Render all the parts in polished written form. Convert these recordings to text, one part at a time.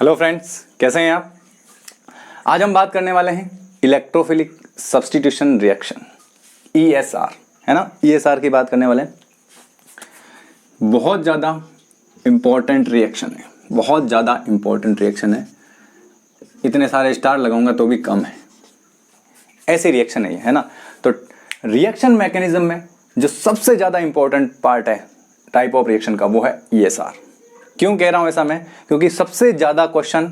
Hello friends, कैसे हैं आप। आज हम बात करने वाले हैं इलेक्ट्रोफिलिक सब्स्टिट्यूशन रिएक्शन ESR, है ना। ESR की बात करने वाले हैं। बहुत ज़्यादा इम्पोर्टेंट रिएक्शन है, बहुत ज़्यादा इम्पोर्टेंट रिएक्शन है। इतने सारे स्टार लगाऊंगा तो भी कम है, ऐसी रिएक्शन है ना। तो रिएक्शन मैकेनिज्म में जो सबसे ज़्यादा इम्पोर्टेंट पार्ट है टाइप ऑफ रिएक्शन का, वो है ESR। क्यों कह रहा हूं ऐसा मैं, क्योंकि सबसे ज़्यादा क्वेश्चन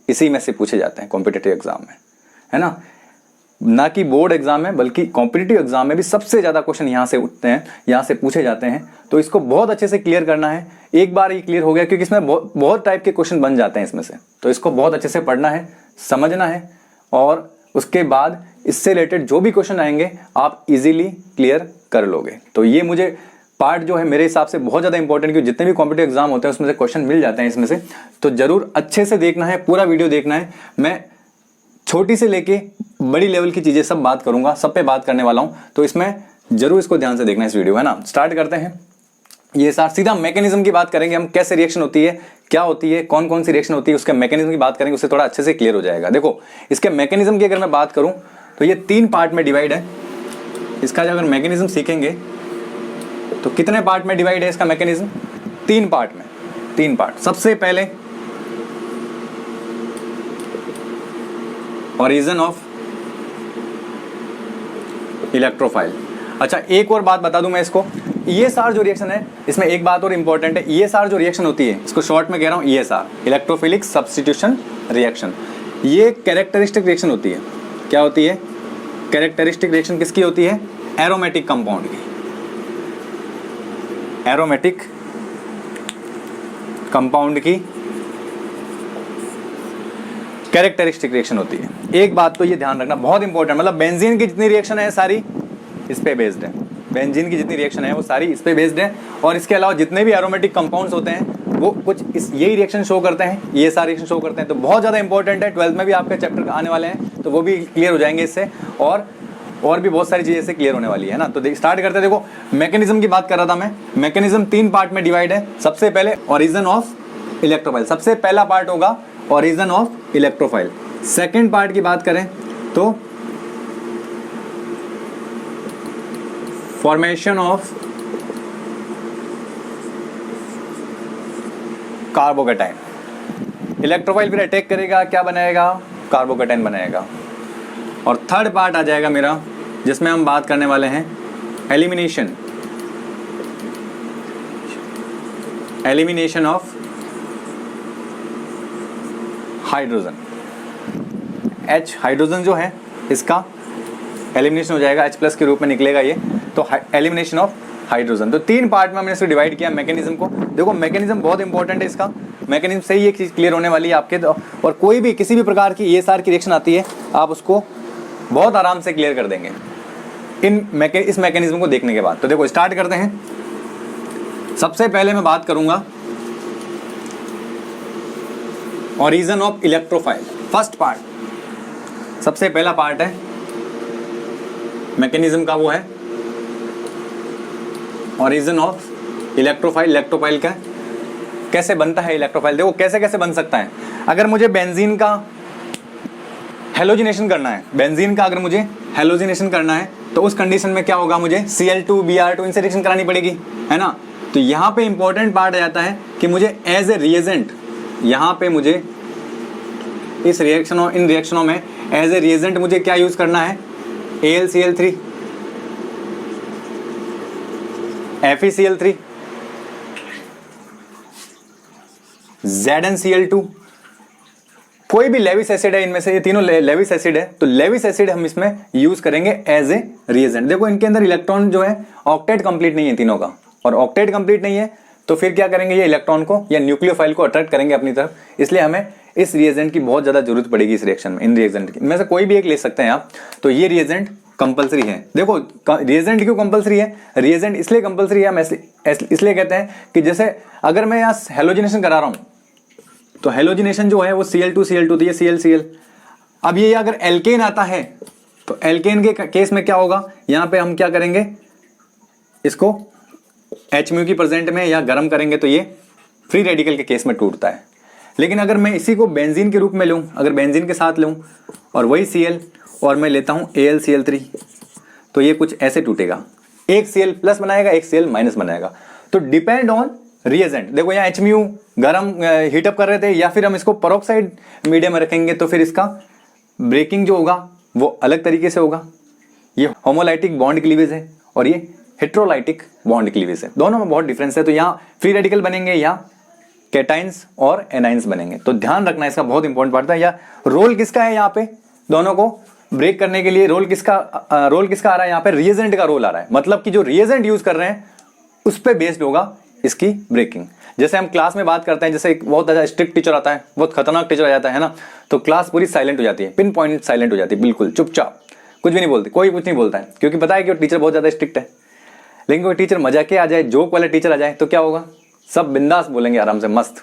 इसी में से पूछे जाते हैं कॉम्पिटिटिव एग्जाम में, है ना कि बोर्ड एग्जाम में, बल्कि कॉम्पिटिटिव एग्जाम में भी सबसे ज़्यादा क्वेश्चन यहाँ से उठते हैं, यहाँ से पूछे जाते हैं। तो इसको बहुत अच्छे से क्लियर करना है। एक बार ये क्लियर हो गया, क्योंकि इसमें बहुत टाइप के क्वेश्चन बन जाते हैं इसमें से, तो इसको बहुत अच्छे से पढ़ना है, समझना है, और उसके बाद इससे रिलेटेड जो भी क्वेश्चन आएंगे आप इजीली क्लियर कर लोगे। तो ये मुझे पार्ट जो है मेरे हिसाब से बहुत ज़्यादा इंपॉर्टेंट, क्योंकि जितने भी कॉम्पिटिटिव एग्जाम होते हैं उसमें से क्वेश्चन मिल जाते हैं इसमें से। तो जरूर अच्छे से देखना है, पूरा वीडियो देखना है। मैं छोटी से लेके बड़ी लेवल की चीज़ें सब बात करूंगा, सब पे बात करने वाला हूं, तो इसमें जरूर इसको ध्यान से देखना इस वीडियो, है ना। स्टार्ट करते हैं। ये सीधा मैकेनिज्म की बात करेंगे हम, कैसे रिएक्शन होती है, क्या होती है, कौन कौन सी रिएक्शन होती है, उसके मैकेनिज्म की बात करेंगे, उससे थोड़ा अच्छे से क्लियर हो जाएगा। देखो, इसके मैकेनिज्म की अगर मैं बात करूं तो ये 3 पार्ट में डिवाइड है। इसका अगर मैकेनिज्म सीखेंगे तो कितने पार्ट में डिवाइड है इसका मैकेनिज्म? 3 पार्ट में, 3 पार्ट। सबसे पहले ओरिजिन ऑफ इलेक्ट्रोफाइल। अच्छा, एक और बात बता दूं मैं इसको, ESR जो रिएक्शन है, इसमें एक बात और इंपॉर्टेंट है। ESR जो रिएक्शन होती है, इसको शॉर्ट में कह रहा हूं ESR, इलेक्ट्रोफिलिक सब्स्टिट्यूशन रिएक्शन। ये कैरेक्टरिस्टिक रिएक्शन होती है। क्या होती है? कैरेक्टरिस्टिक रिएक्शन किसकी होती है? एरोमेटिक कंपाउंड की। एरोमेटिक कंपाउंड की कैरेक्टरिस्टिक रिएक्शन होती है। एक बात तो ये ध्यान रखना, बहुत इंपॉर्टेंट, मतलब बेंजीन की जितनी रिएक्शन है सारी इस पे बेस्ड है। बेंजीन की जितनी रिएक्शन है वो सारी इस पे बेस्ड है, और इसके अलावा जितने भी एरोमेटिक कंपाउंड्स होते हैं वो कुछ यही रिएक्शन शो करते हैं, ये सारे रिएक्शन शो करते हैं। तो बहुत ज़्यादा इंपॉर्टेंट है, 12th में भी आपके चैप्टर आने वाले हैं, तो वो भी क्लियर हो जाएंगे इससे, और भी बहुत सारी चीज़ें इससे क्लियर होने वाली है ना। तो स्टार्ट करते हैं। देखो, मैकेनिज्म की बात कर रहा था मैं। मैकेनिज्म 3 पार्ट में डिवाइड है। सबसे पहले ओरिजिन ऑफ इलेक्ट्रोफाइल, सबसे पहला पार्ट होगा origin of electrophile. Second part की बात करें तो फॉर्मेशन ऑफ कार्बोकैटायन। इलेक्ट्रोफाइल फिर अटैक करेगा, क्या बनाएगा? कार्बोकैटायन बनाएगा। और थर्ड पार्ट आ जाएगा मेरा, जिसमें हम बात करने वाले हैं elimination of hydrogen. H hydrogen जो है, इसका एलिमिनेशन हो जाएगा, H+ के रूप में निकलेगा ये। तो एलिमिनेशन ऑफ हाइड्रोजन। तो 3 पार्ट में हमने इसको डिवाइड किया मैकेनिज्म को। देखो, मैकेनिज्म बहुत इंपॉर्टेंट है इसका। मैकेनिज्म से ही एक चीज़ क्लियर होने वाली है आपके, और कोई भी किसी भी प्रकार की ESR की रिएक्शन आती है, आप उसको बहुत आराम से क्लियर कर देंगे इस मैकेनिज्म को देखने के बाद। तो देखो, स्टार्ट करते हैं। सबसे पहले मैं बात करूंगा origin of electrophile. First part, सबसे पहला पार्ट है मैकेनिज्म का, वो है ओरिजिन ऑफ इलेक्ट्रोफाइल। इलेक्ट्रोफाइल का कैसे बनता है इलेक्ट्रोफाइल? देखो, कैसे कैसे बन सकता है। अगर मुझे बेंजीन का हेलोजिनेशन करना है, बेंजीन का अगर मुझे हेलोजिनेशन करना है, तो उस कंडीशन में क्या होगा? मुझे Cl2 Br2 इनसे रिएक्शन करानी पड़ेगी, है ना। तो यहाँ पे इंपॉर्टेंट पार्ट आ जाता है कि मुझे एज ए रिएजेंट, यहाँ पे मुझे इन रिएक्शनों में एज ए रिएजेंट मुझे क्या यूज करना है? AlCl3, FeCl3, ZnCl2, कोई भी लेविस एसिड है इनमें से, ये तीनों लेविस एसिड है, तो लेविस एसिड हम इसमें यूज करेंगे एज ए रिएजेंट। देखो, इनके अंदर इलेक्ट्रॉन जो है ऑक्टेट कंप्लीट नहीं है तीनों का, और ऑक्टेट कंप्लीट नहीं है तो फिर क्या करेंगे? ये इलेक्ट्रॉन को या न्यूक्लियोफाइल को अट्रैक्ट करेंगे अपनी तरफ। इसलिए हमें इस रिएजेंट की बहुत ज्यादा जरूरत पड़ेगी इस रिएक्शन में। इन रिएजेंट की में से कोई भी एक ले सकते हैं आप। तो ये रिएजेंट कंपलसरी है। देखो, रिएजेंट क्यों कंपलसरी है? रिएजेंट इसलिए कंपलसरी है, हम इसलिए कहते हैं कि जैसे अगर मैं यहाँ हेलोजिनेशन करा रहा हूँ, तो हेलोजिनेशन जो है वो Cl2 तो ये Cl। अब ये अगर एल्केन आता है, तो एल्केन के केस में क्या होगा? यहाँ पे हम क्या करेंगे? इसको H म्यू की प्रेजेंट में या गर्म करेंगे तो ये फ्री रेडिकल के केस में टूटता है। लेकिन अगर मैं इसी को बेंजीन के रूप में लूँ, अगर बेंजीन के साथ लूँ और वही Cl और मैं लेता हूँ AlCl3, तो ये कुछ ऐसे टूटेगा, एक Cl प्लस बनाएगा, एक Cl माइनस बनाएगा। तो डिपेंड ऑन रिएजेंट। देखो यहाँ HMU गर्म हीटअप कर रहे थे, या फिर हम इसको पेरोक्साइड मीडियम में रखेंगे तो फिर इसका ब्रेकिंग जो होगा वो अलग तरीके से होगा। ये होमोलाइटिक बॉन्ड क्लीवेज है और ये हेट्रोलाइटिक बॉन्ड क्लीवेज है, दोनों में बहुत डिफरेंस है। तो यहाँ फ्री रेडिकल बनेंगे या कैटाइंस और एनाइंस बनेंगे, तो ध्यान रखना इसका, बहुत इंपॉर्टेंट पार्ट है। या रोल किसका है यहाँ पे दोनों को ब्रेक करने के लिए, रोल किसका आ रहा है यहाँ पे, रिएजेंट का रोल आ रहा है। मतलब कि जो रिएजेंट यूज कर रहे हैं उस पर बेस्ड होगा इसकी ब्रेकिंग। जैसे हम क्लास में बात करते हैं, जैसे एक बहुत ज़्यादा स्ट्रिक्ट टीचर आता है, बहुत खतरनाक टीचर आ जाता है ना, तो क्लास पूरी साइलेंट हो जाती है, पिन पॉइंट साइलेंट हो जाती है, बिल्कुल चुपचाप, कुछ भी नहीं बोलते, कोई कुछ नहीं बोलता है, क्योंकि पता है कि वो टीचर बहुत ज़्यादा स्ट्रिक्ट है। लेकिन कोई टीचर मजाके आ जाए, जोक वाला टीचर आ जाए तो क्या होगा, सब बिंदास बोलेंगे, आराम से मस्त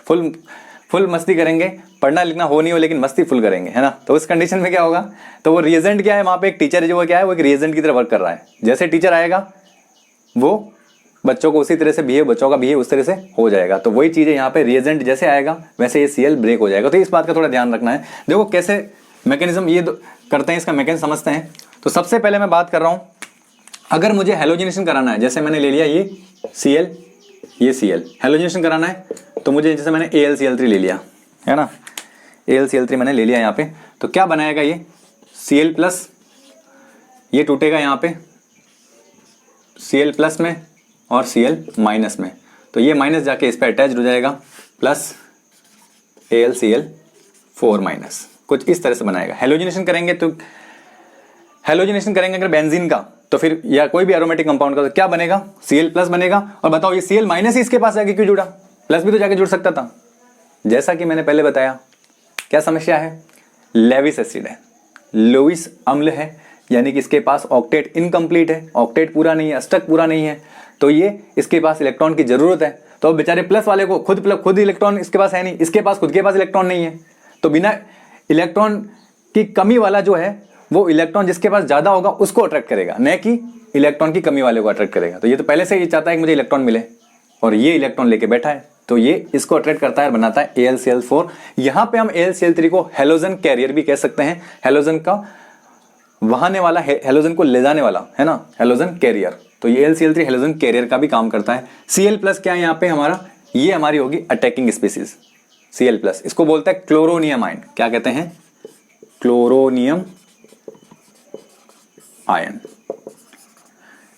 फुल मस्ती करेंगे, पढ़ना लिखना हो नहीं हो लेकिन मस्ती फुल करेंगे, है ना। तो उस कंडीशन में क्या होगा, तो वो रिएजेंट क्या है, वहाँ पे एक टीचर जो क्या है वो एक रिएजेंट की तरह वर्क कर रहा है। जैसे टीचर आएगा वो बच्चों को उसी तरह से बिहेव, बच्चों का बिहेव उस तरह से हो जाएगा। तो वही चीज़ है यहाँ पे, रिएजेंट जैसे आएगा वैसे ये Cl ब्रेक हो जाएगा। तो इस बात का थोड़ा ध्यान रखना है। देखो कैसे मैकेनिज्म ये करते हैं, इसका मैकेनिज्म समझते हैं। तो सबसे पहले मैं बात कर रहा हूँ, अगर मुझे हेलोजिनेशन कराना है, जैसे मैंने ले लिया ये Cl, ये Cl, हेलोजिनेशन कराना है तो मुझे, जैसे मैंने AlCl3 ले लिया है ना, AlCl3 मैंने ले लिया यहाँ पे, तो क्या बनाएगा ये Cl प्लस, ये टूटेगा यहाँ पे Cl प्लस में और Cl माइनस में, तो ये माइनस जाके इस पर अटैच हो जाएगा, प्लस AlCl4 माइनस, कुछ इस तरह से बनाएगा। हेलोजिनेशन करेंगे तो अगर बेंजीन का, तो फिर या कोई भी एरोमेटिक कंपाउंड का, तो क्या बनेगा, Cl प्लस बनेगा। और बताओ ये Cl माइनस ही इसके पास जाके क्यों जुड़ा, प्लस भी तो जाके जुड़ सकता था। जैसा कि मैंने पहले बताया, क्या समस्या है, लेविस एसिड है, लोइस अम्ल है, यानी कि इसके पास ऑक्टेट इनकम्प्लीट है, ऑक्टेट पूरा नहीं है, अष्टक पूरा नहीं है, तो ये इसके पास इलेक्ट्रॉन की जरूरत है। तो बेचारे प्लस वाले को खुद इलेक्ट्रॉन इसके पास है नहीं, इसके पास खुद के पास इलेक्ट्रॉन नहीं है, तो बिना इलेक्ट्रॉन की कमी वाला जो है वो इलेक्ट्रॉन जिसके पास ज्यादा होगा उसको अट्रैक्ट करेगा, न कि इलेक्ट्रॉन की कमी वाले को अट्रैक्ट करेगा। तो ये तो पहले से ही चाहता है कि मुझे इलेक्ट्रॉन मिले, और ये इलेक्ट्रॉन लेके बैठा है, तो ये इसको अट्रैक्ट करता है और बनाता है AlCl4। यहाँ पे हम AlCl3 को हेलोजन कैरियर भी कह सकते हैं, हेलोजन का वहाने वाला, हेलोजन को ले जाने वाला, है ना, हेलोजन कैरियर। तो ये AlCl3 हेलोजन कैरियर का भी काम करता है। Cl प्लस क्या है यहाँ पे हमारा, ये हमारी होगी अटैकिंग स्पीसीज, Cl प्लस, इसको बोलते हैं क्लोरोनियम आयन। क्या कहते हैं, क्लोरोनियम आयन,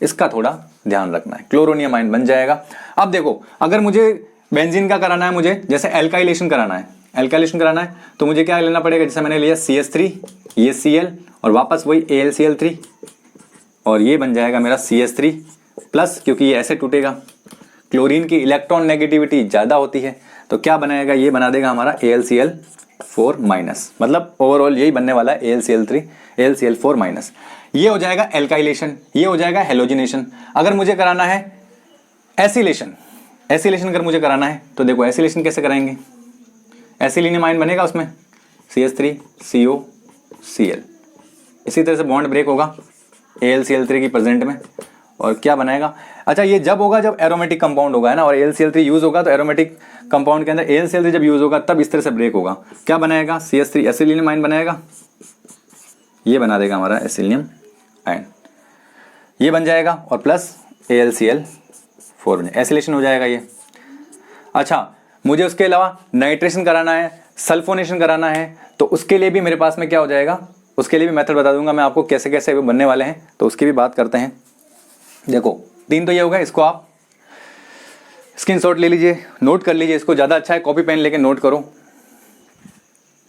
इसका थोड़ा ध्यान रखना है, क्लोरोनियम आयन बन जाएगा। अब देखो, अगर मुझे बेंजीन का कराना है, मुझे जैसे एल्काइलेशन कराना है, तो मुझे क्या लेना पड़ेगा, जैसे मैंने लिया CH3, ये Cl और वापस वही AlCl3, और ये बन जाएगा मेरा CH3 प्लस, क्योंकि ये ऐसे टूटेगा, क्लोरीन की इलेक्ट्रॉन नेगेटिविटी ज्यादा होती है, तो क्या बनाएगा, ये बना देगा हमारा AlCl4 माइनस, मतलब ओवरऑल यही बनने वाला है AlCl4 माइनस। ये हो जाएगा एल्काइलेशन, ये हो जाएगा हेलोजिनेशन। अगर मुझे कराना है एसिलेशन अगर मुझे कराना है, तो देखो एसिलेशन कैसे कराएंगे, एसिलिनियम आयन बनेगा उसमें, CH3COCl, इसी तरह से बॉन्ड ब्रेक होगा AlCl3 की प्रेजेंट में, और क्या बनाएगा, अच्छा ये जब होगा जब एरोमेटिक कंपाउंड होगा, है ना, और AlCl3 यूज होगा, तो एरोमेटिक कंपाउंड के अंदर AlCl3 जब यूज होगा तब इस तरह से ब्रेक होगा। क्या बनाएगा, CH3 एसिलिनियम आयन बनाएगा, ये बना देगा हमारा एसिलिनियम आयन, ये बन जाएगा, और प्लस AlCl4 एसिलेशन हो जाएगा ये। अच्छा, मुझे उसके अलावा नाइट्रेशन कराना है, सल्फोनेशन कराना है, तो उसके लिए भी मेरे पास में क्या हो जाएगा, उसके लिए भी मेथड बता दूंगा मैं आपको कैसे कैसे वो बनने वाले हैं, तो उसकी भी बात करते हैं। देखो 3 तो ये होगा, इसको आप स्क्रीनशॉट ले लीजिए, नोट कर लीजिए, इसको ज़्यादा अच्छा है कॉपी पेन लेके नोट करो,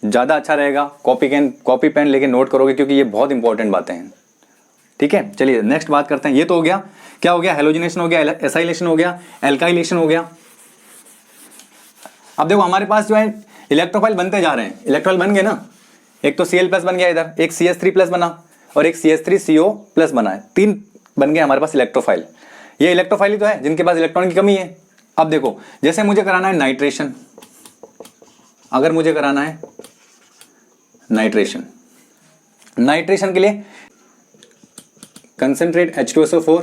ज़्यादा अच्छा रहेगा कॉपी पेन लेके नोट करोगे, क्योंकि ये बहुत इंपॉर्टेंट बातें हैं। ठीक है, चलिए नेक्स्ट बात करते हैं। ये तो हो गया, क्या हो गया, हेलोजिनेशन हो गया, एसाइलेशन हो गया, एल्काइलेशन हो गया। अब देखो हमारे पास जो है इलेक्ट्रोफाइल बनते जा रहे हैं, इलेक्ट्रोफाइल बन गए ना, एक तो Cl प्लस बन गया इधर, एक CH3 प्लस बना, और एक CH3CO प्लस बना है, 3 बन गए हमारे पास इलेक्ट्रोफाइल। ये इलेक्ट्रोफाइल ही तो है जिनके पास इलेक्ट्रॉन की कमी है। अब देखो, जैसे मुझे कराना है नाइट्रेशन, अगर मुझे कराना है नाइट्रेशन के लिए कंसंट्रेट H2SO4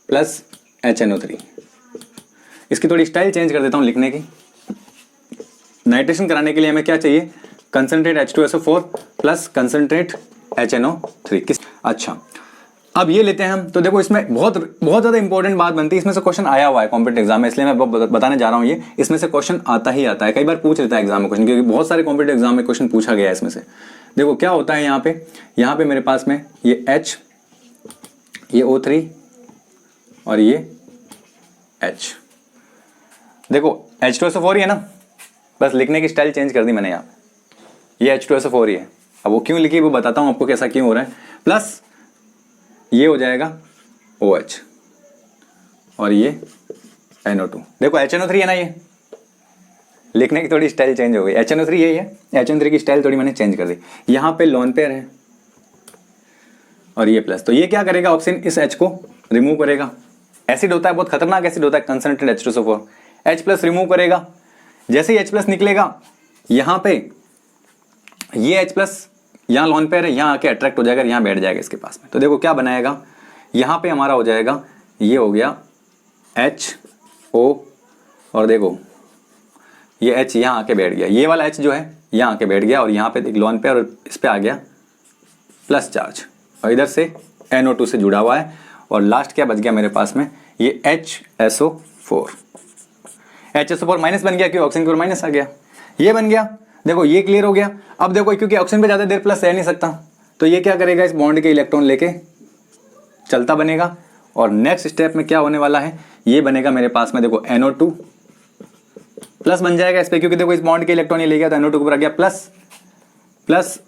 प्लस HNO3, इसकी थोड़ी स्टाइल चेंज कर देता हूं लिखने की, नाइट्रेशन कराने के लिए हमें क्या चाहिए, concentrate H2SO4 plus concentrate HNO3 किस। अच्छा अब ये लेते हैं हम, तो देखो इसमें बहुत बहुत ज़्यादा इंपॉर्टेंट बात बनती है, इसमें से क्वेश्चन आया हुआ है कॉम्पिटेटिव एग्जाम में, इसलिए मैं बताने जा रहा हूँ ये, इसमें से क्वेश्चन आता ही आता है, कई बार पूछ लेता है एग्जाम में क्वेश्चन, क्योंकि बहुत सारे कॉम्पिटेटिव एग्जाम में क्वेश्चन पूछा गया है इसमें से। देखो क्या होता है यहाँ पे मेरे पास में ये H, ये O3 और ये H। देखो H2SO4 ही है ना, बस लिखने की स्टाइल चेंज कर दी मैंने यहाँ पे, ये H2SO4 ही है। अब वो क्यों लिखी वो बताता हूँ आपको कैसा क्यों हो रहा है। प्लस ये हो जाएगा OH और ये NO2। देखो HNO3 है ना, ये लिखने की थोड़ी स्टाइल चेंज हो गई, HNO3 यही है, HNO3 की स्टाइल थोड़ी मैंने चेंज कर दी। यहाँ पे लोन पेयर है और ये प्लस, तो ये क्या करेगा, ऑक्सीजन इस H को रिमूव करेगा। एसिड होता है, बहुत खतरनाक एसिड होता है concentrate H2SO4, H plus remove करेगा। जैसे ही H प्लस निकलेगा यहाँ पे ये H प्लस यहाँ लोन पेयर है, यहाँ आके अट्रैक्ट हो जाएगा, यहाँ बैठ जाएगा इसके पास में। तो देखो क्या बनाएगा, यहाँ पे हमारा हो जाएगा, ये हो गया HO और देखो ये H यहाँ आके बैठ गया, ये वाला H जो है यहाँ आके बैठ गया और यहाँ पे एक लोन पेयर और इस पे आ गया प्लस चार्ज और इधर से NO2 से जुड़ा हुआ है। और लास्ट क्या बच गया मेरे पास में, ये HSO4 माइनस बन गया, क्योंकि ऑक्सीजन के ऊपर माइनस आ गया, ये बन गया। देखो ये क्लियर हो गया। अब देखो क्योंकि ऑक्सीजन पे ज़्यादा देर प्लस रह नहीं सकता, तो ये क्या करेगा, इस बॉन्ड के इलेक्ट्रॉन लेके चलता बनेगा। और नेक्स्ट स्टेप में क्या होने वाला है, ये बनेगा मेरे पास में, देखो NO2 प्लस बन जाएगा इस पे, क्योंकि देखो इस बॉन्ड के इलेक्ट्रॉन ये ले गया तो NO2 के ऊपर आ गया प्लस, प्लस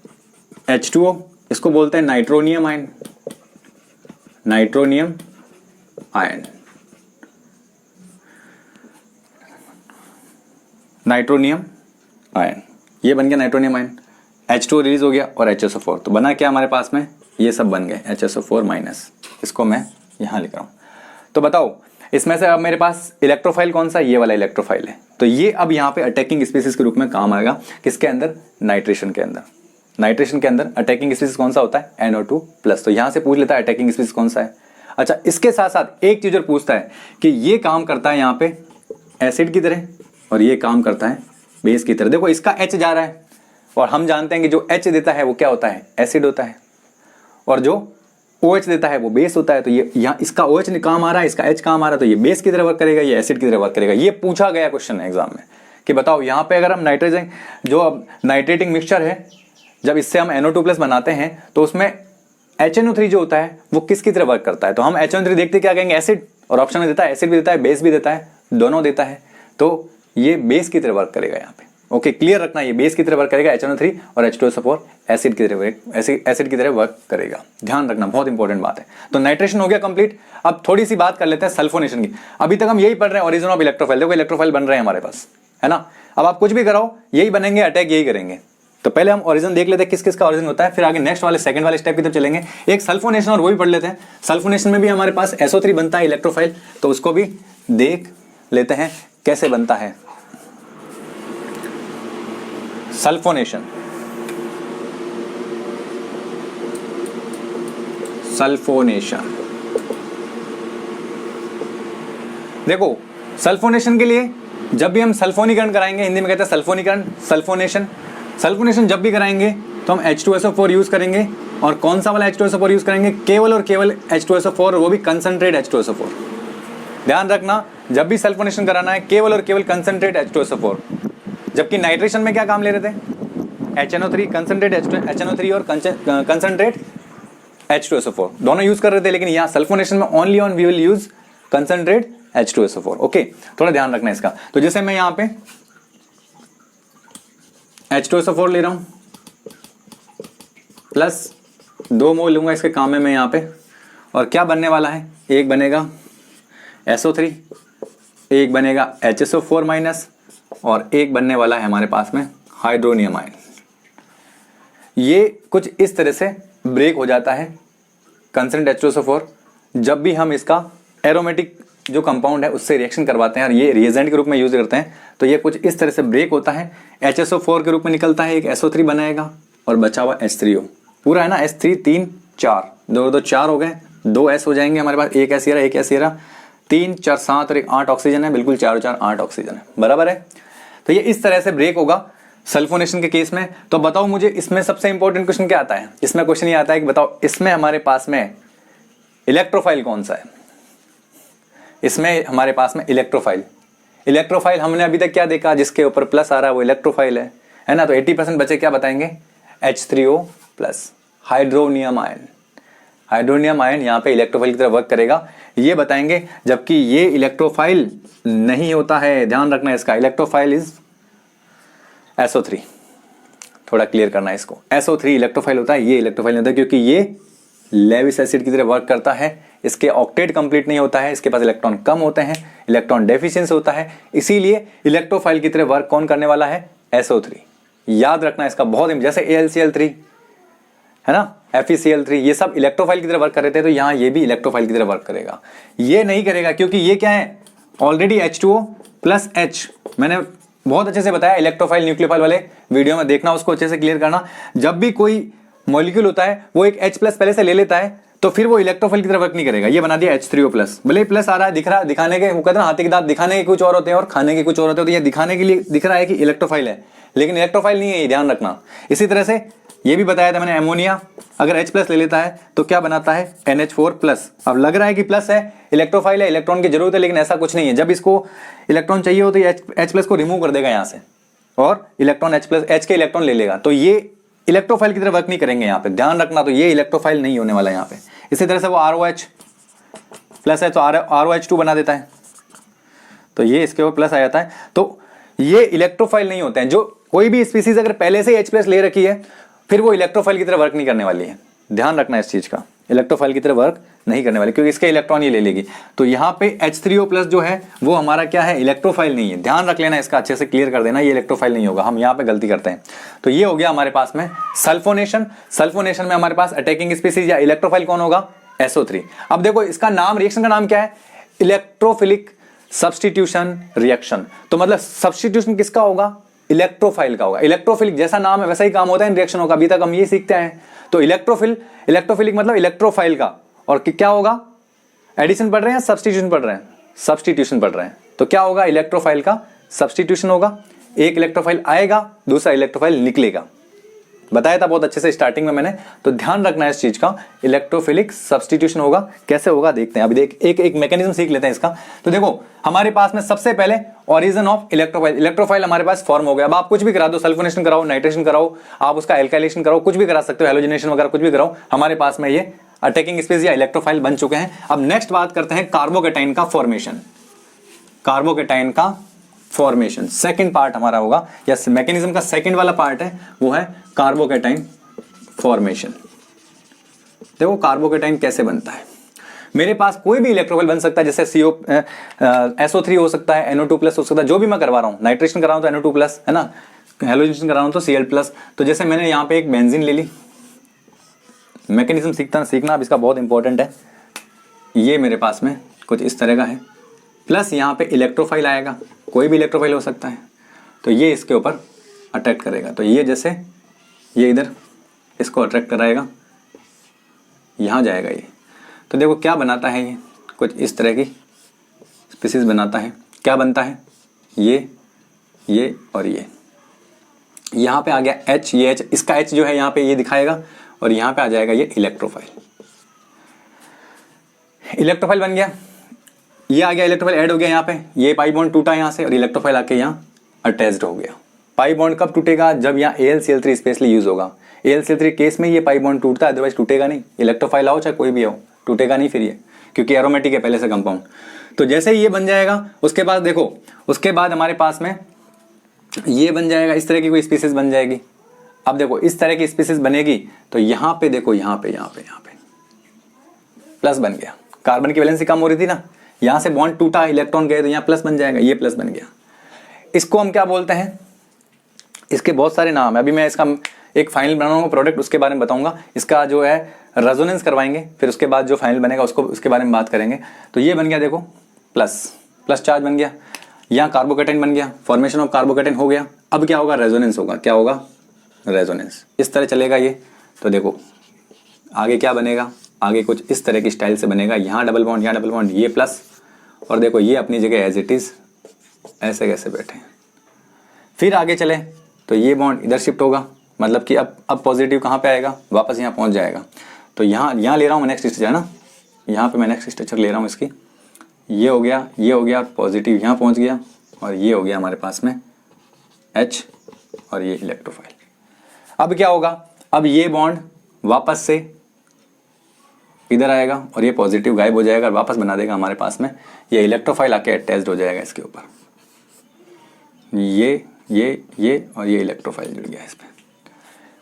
H2O, इसको बोलते हैं nitronium ion, nitronium ion, nitronium ion, ये बन गया नाइट्रोनियम आयन। H2O रिलीज हो गया और HSO4, तो बना क्या हमारे पास में, ये सब बन गए HSO4 माइनस, इसको मैं यहाँ लिख रहा हूँ। तो बताओ इसमें से अब मेरे पास इलेक्ट्रोफाइल कौन सा, ये वाला इलेक्ट्रोफाइल है। तो ये अब यहाँ पे अटैकिंग स्पीसीज के रूप में काम आएगा, किसके अंदर, नाइट्रेशन के अंदर। नाइट्रेशन के अंदर अटैकिंग स्पीसीज कौन सा होता है, NO2 प्लस। तो यहाँ से पूछ लेता है अटैकिंग स्पीसीज कौन सा है। अच्छा इसके साथ साथ एक चीज और पूछता है कि ये काम करता है यहाँ पे एसिड की तरह और ये काम करता है बेस की तरह। देखो इसका H जा रहा है और हम जानते हैं कि जो H देता है वो क्या होता है, एसिड होता है, और जो OH देता है वो बेस होता है। तो ये यहाँ इसका OH काम आ रहा है, इसका H काम आ रहा है, तो ये बेस की तरह वर्क करेगा, ये एसिड की तरह वर्क करेगा। ये पूछा गया क्वेश्चन है एग्जाम में कि बताओ यहाँ पे अगर हम नाइट्रोजन जो अब नाइट्रेटिंग मिक्सचर है, जब इससे हम NO2 प्लस बनाते हैं तो उसमें HNO3 जो होता है वो किसकी तरह वर्क करता है। तो हम HNO3 देखते क्या कहेंगे, एसिड, और ऑप्शन में देता है एसिड भी देता है, बेस भी देता है, दोनों देता है, तो ये बेस की तरह वर्क करेगा यहाँ पे। ओके क्लियर रखना, ये बेस की तरह वर्क करेगा, HNO3 और H2SO4 एसिड की तरह एसिड की तरह वर्क करेगा, ध्यान रखना, बहुत इंपॉर्टेंट बात है। तो नाइट्रेशन हो गया कंप्लीट। अब थोड़ी सी बात कर लेते हैं सल्फोनेशन की। अभी तक हम यही पढ़ रहे हैं, ओरिजिन ऑफ इलेक्ट्रोफाइल। देखो इलेक्ट्रोफाइल बन रहे हैं हमारे पास, है ना। अब आप कुछ भी कराओ यही बनेंगे, अटैक यही करेंगे। तो पहले हम ओरिजिन देख लेते हैं किस किस का ओरिजिन होता है, फिर आगे नेक्स्ट वाले सेकंड वाले स्टेप की तरफ चलेंगे। एक सल्फोनेशन और वो भी पढ़ लेते हैं। सल्फोनेशन में भी हमारे पास SO3 बनता है इलेक्ट्रोफाइल, तो उसको भी देख लेते हैं कैसे बनता है सल्फोनेशन। सल्फोनेशन देखो सल्फोनेशन के लिए जब भी हम सल्फोनीकरण कराएंगे, हिंदी में कहते हैं सल्फोनीकरण, सल्फोनेशन। सल्फोनेशन जब भी कराएंगे तो हम H2SO4 यूज करेंगे, और कौन सा वाला H2SO4 यूज करेंगे, केवल और केवल H2SO4, और वो भी कंसंट्रेट H2SO4। ध्यान रखना, जब भी सल्फोनेशन कराना है केवल और केवल कंसंट्रेट H2SO4। जबकि नाइट्रेशन में क्या काम ले रहे थे, HNO3 कंसंट्रेट HNO3 और कंसंट्रेट H2SO4 दोनों यूज कर रहे थे, लेकिन यहाँ सल्फोनेशन में only on we will use concentrate H2SO4। Okay थोड़ा ध्यान रखना इसका। तो जैसे मैं यहाँ पे H2SO4 ले रहा हूं प्लस 2 मोल लूंगा इसके काम में मैं यहाँ पे, और क्या बनने वाला है, एक बनेगा SO3, एक बनेगा HSO4 माइनस, और एक बनने वाला है हमारे पास में हाइड्रोनियम आयन। ये कुछ इस तरह से ब्रेक हो जाता है कंसंट्रेट H2SO4 जब भी हम इसका एरोमेटिक जो कंपाउंड है उससे रिएक्शन करवाते हैं और ये रिएजेंट के रूप में यूज करते हैं। तो ये कुछ इस तरह से ब्रेक होता है, HSO4 के रूप में निकलता है, एक SO3 बनाएगा और बचा हुआ H3O पूरा है ना, H3 3 4 2 2 4 हो गए, 2 S हो जाएंगे हमारे पास, एक S ये रहा, एक S ये रहा, 3 4 7 और एक 8 ऑक्सीजन है, बिल्कुल 4 4 8 ऑक्सीजन है, बराबर है। तो ये इस तरह से ब्रेक होगा सल्फोनेशन के केस में। तो बताओ मुझे इसमें सबसे इंपॉर्टेंट क्वेश्चन क्या आता है? इसमें क्वेश्चन ये आता है कि बताओ इसमें हमारे पास में इलेक्ट्रोफाइल कौन सा है? इसमें हमारे पास में इलेक्ट्रोफाइल हमने अभी तक क्या देखा, जिसके ऊपर प्लस आ रहा है वो इलेक्ट्रोफाइल है ना। तो 80% बचे क्या बताएंगे? H3O प्लस हाइड्रोनियम आयन यहाँ पे इलेक्ट्रोफाइल की तरह वर्क करेगा, ये बताएंगे। जबकि ये इलेक्ट्रोफाइल नहीं होता है, ध्यान रखना है इसका। इलेक्ट्रोफाइल इज SO3, थोड़ा क्लियर करना है इसको। SO3 इलेक्ट्रोफाइल होता है, ये इलेक्ट्रोफाइल नहीं होता, क्योंकि ये लेविस एसिड की तरह वर्क करता है। इसके ऑक्टेट कंप्लीट नहीं होता है, इसके पास इलेक्ट्रॉन कम होते हैं, इलेक्ट्रॉन डेफिशिएंसी होता है, इसीलिए इलेक्ट्रोफाइल की तरह वर्क कौन करने वाला है? SO3। याद रखना इसका बहुत, जैसे AlCl3 है ना, FeCl3, ये सब इलेक्ट्रोफाइल की तरह वर्क कर रहे थे, तो यहाँ ये भी इलेक्ट्रोफाइल की तरह वर्क करेगा। ये नहीं करेगा क्योंकि ये क्या है? Already H2O plus H। मैंने बहुत अच्छे से बताया इलेक्ट्रोफाइल न्यूक्लियोफाइल वाले वीडियो में, देखना, उसको अच्छे से क्लियर करना। जब भी कोई मॉलिक्यूल होता है वो एक H प्लस पहले से ले लेता है, तो फिर वो इलेक्ट्रोफाइल की तरह वर्क नहीं करेगा। ये बना दिया H3O प्लस, भले प्लस आ रहा है, दिख रहा है, दिखाने के, वो कहते हैं हाथी के दांत दिखाने के कुछ और होते हैं और खाने के कुछ और होते हैं। तो ये दिखाने के लिए दिख रहा है कि इलेक्ट्रोफाइल है, लेकिन इलेक्ट्रोफाइल नहीं है, ये ध्यान रखना। इसी तरह से ये भी बताया था मैंने, अमोनिया अगर H प्लस ले लेता है तो क्या बनाता है? NH4 plus. अब लग रहा है कि प्लस है, इलेक्ट्रोफाइल है, इलेक्ट्रॉन की जरूरत है, लेकिन ऐसा कुछ नहीं है। जब इसको इलेक्ट्रॉन चाहिए हो तो ये H प्लस को रिमूव कर देगा यहाँ से और इलेक्ट्रॉन H के इलेक्ट्रॉन ले लेगा। तो ये इलेक्ट्रोफाइल की तरह वर्क नहीं करेंगे यहाँ पे, ध्यान रखना। तो ये इलेक्ट्रोफाइल नहीं होने वाला यहाँ पे। इसी तरह से वो ROH प्लस है तो ROH2 बना देता है, तो ये इसके ऊपर प्लस आ जाता है। तो ये इलेक्ट्रोफाइल नहीं होते हैं। जो कोई भी स्पीसीज अगर पहले से H प्लस ले रखी है, फिर वो इलेक्ट्रोफाइल की तरह वर्क नहीं करने वाली है, ध्यान रखना इस चीज का। इलेक्ट्रोफाइल की तरह वर्क नहीं करने वाली, क्योंकि इसके इलेक्ट्रॉन ये ले लेगी। तो यहाँ पे H3O प्लस जो है वो हमारा क्या है? इलेक्ट्रोफाइल नहीं है, ध्यान रख लेना इसका, अच्छे से क्लियर कर देना, ये इलेक्ट्रोफाइल नहीं होगा, हम यहाँ पे गलती करते हैं। तो ये हो गया हमारे पास में सल्फोनेशन। सल्फोनेशन में हमारे पास अटैकिंग स्पीसीज या इलेक्ट्रोफाइल कौन होगा? SO3। अब देखो इसका नाम, रिएक्शन का नाम क्या है? Electrophilic substitution reaction. तो मतलब सब्स्टिट्यूशन किसका होगा? इलेक्ट्रोफाइल का होगा। इलेक्ट्रोफिलिक जैसा नाम है वैसा ही काम होता है इन रिएक्शनों का, अभी तक हम ये सीखते हैं। तो इलेक्ट्रोफिलिक मतलब इलेक्ट्रोफाइल का। और क्या होगा? एडिशन पढ़ रहे हैं, सब्स्टिट्यूशन पढ़ रहे हैं? सब्स्टिट्यूशन पढ़ रहे हैं। तो क्या होगा? इलेक्ट्रोफाइल का सब्स्टिट्यूशन होगा। एक इलेक्ट्रोफाइल आएगा, दूसरा इलेक्ट्रोफाइल निकलेगा। बताया था बहुत अच्छे से स्टार्टिंग में मैंने, तो ध्यान रखना है इस चीज का। इलेक्ट्रोफिलिक सब्स्टिट्यूशन होगा, कैसे होगा देखते हैं। अभी देख एक मैकेनिज्म सीख लेते हैं इसका। तो देखो हमारे पास में सबसे पहले ओरिजिन ऑफ इलेक्ट्रोफाइल हमारे पास फॉर्म हो गया। अब आप कुछ भी करा दो, सल्फोनेशन कराओ, नाइट्रेशन कराओ, आप उसका एल्काइलेशन कराओ, कुछ भी करा सकते हो, हेलोजिनेशन वगैरह कुछ भी कराओ, हमारे पास में ये अटैकिंग स्पीसीज या इलेक्ट्रोफाइल बन चुके हैं। अब नेक्स्ट बात करते हैं कार्बोकेटाइन का फॉर्मेशन। कार्बोकेटाइन का फॉर्मेशन सेकंड पार्ट हमारा होगा, या मैकेनिज्म का सेकंड वाला पार्ट है, वो है कार्बोकेटाइन फॉर्मेशन। देखो कार्बोकेटाइन कैसे बनता है। मेरे पास कोई भी इलेक्ट्रोफाइल बन सकता है, जैसे SO3 हो सकता है, NO2 प्लस हो सकता है, जो भी मैं करवा रहा हूं, नाइट्रेशन करा रहा हूं तो NO2 प्लस है ना, हेलोजिनेशन करा रहा हूं तो Cl प्लस। तो जैसे मैंने यहाँ पे एक बेंजीन ले ली, मैकेनिज्म सीखना अब इसका बहुत इंपॉर्टेंट है। ये मेरे पास में कुछ इस तरह का है, प्लस यहाँ पे इलेक्ट्रोफाइल आएगा, कोई भी इलेक्ट्रोफाइल हो सकता है, तो ये इसके ऊपर अट्रैक्ट करेगा। तो ये जैसे ये इधर इसको अट्रैक्ट कराएगा, यहाँ जाएगा ये। तो देखो क्या बनाता है, ये कुछ इस तरह की स्पीसीज बनाता है। क्या बनता है? ये और ये। यहाँ पे आ गया H, ये H, इसका H जो है यहाँ पे ये दिखाएगा, और यहाँ पे आ जाएगा ये इलेक्ट्रोफाइल। इलेक्ट्रोफाइल बन गया, ये आ गया, इलेक्ट्रोफाइल ऐड हो गया यहाँ पे, ये पाई बॉन्ड टूटा यहाँ से और इलेक्ट्रोफाइल आके यहाँ अटैच्ड हो गया। पाई बॉन्ड कब टूटेगा? जब यहाँ AlCl3 स्पेशली यूज होगा। AlCl3 केस में ये पाई बॉन्ड टूटता है, अदरवाइज टूटेगा नहीं। इलेक्ट्रोफाइल आओ चाहे कोई भी हो, टूटेगा नहीं फिर ये, क्योंकि एरोमेटिक है पहले से कंपाउंड। तो जैसे ही ये बन जाएगा, उसके बाद देखो, उसके बाद हमारे पास में ये बन जाएगा, इस तरह की कोई स्पीसीज बन जाएगी। अब देखो इस तरह की स्पीसीज बनेगी, तो यहाँ पे देखो, यहाँ पे प्लस बन गया, कार्बन की वैलेंसी कम हो रही थी ना, यहाँ से बॉन्ड टूटा, इलेक्ट्रॉन गए तो यहाँ प्लस बन जाएगा, ये प्लस बन गया। इसको हम क्या बोलते हैं? इसके बहुत सारे नाम है, अभी मैं इसका एक फाइनल बनाऊंगा प्रोडक्ट, उसके बारे में बताऊंगा। इसका जो है रेजोनेंस करवाएंगे, फिर उसके बाद जो फाइनल बनेगा उसके बारे में बात करेंगे। तो ये बन गया, देखो प्लस चार्ज बन गया, यहाँ कार्बोकेटाइन बन गया, फॉर्मेशन ऑफ कार्बोकेटाइन हो गया। अब क्या होगा? रेजोनेंस होगा। क्या होगा? रेजोनेंस। इस तरह चलेगा ये। तो देखो आगे क्या बनेगा, आगे कुछ इस तरह की स्टाइल से बनेगा, यहाँ डबल बॉन्ड, यहाँ डबल बॉन्ड, ये प्लस, और देखो ये अपनी जगह एज इट इज ऐसे कैसे बैठे हैं, फिर आगे चले तो ये बॉन्ड इधर शिफ्ट होगा, मतलब कि अब पॉजिटिव कहाँ पे आएगा, वापस यहाँ पहुँच जाएगा। तो यहाँ ले रहा हूँ मैं नेक्स्ट स्ट्रक्चर है ना, यहाँ पे मैं नेक्स्ट स्ट्रक्चर ले रहा हूँ इसकी, ये हो गया पॉजिटिव यहाँ पहुँच गया, और ये हो गया हमारे पास में H और ये इलेक्ट्रोफाइल। अब क्या होगा, अब ये बॉन्ड वापस से इधर आएगा और ये पॉजिटिव गायब हो जाएगा और वापस बना देगा हमारे पास में, ये इलेक्ट्रोफाइल आके अटैच्ड हो जाएगा इसके ऊपर, ये और ये इलेक्ट्रोफाइल जुड़ गया इस पर।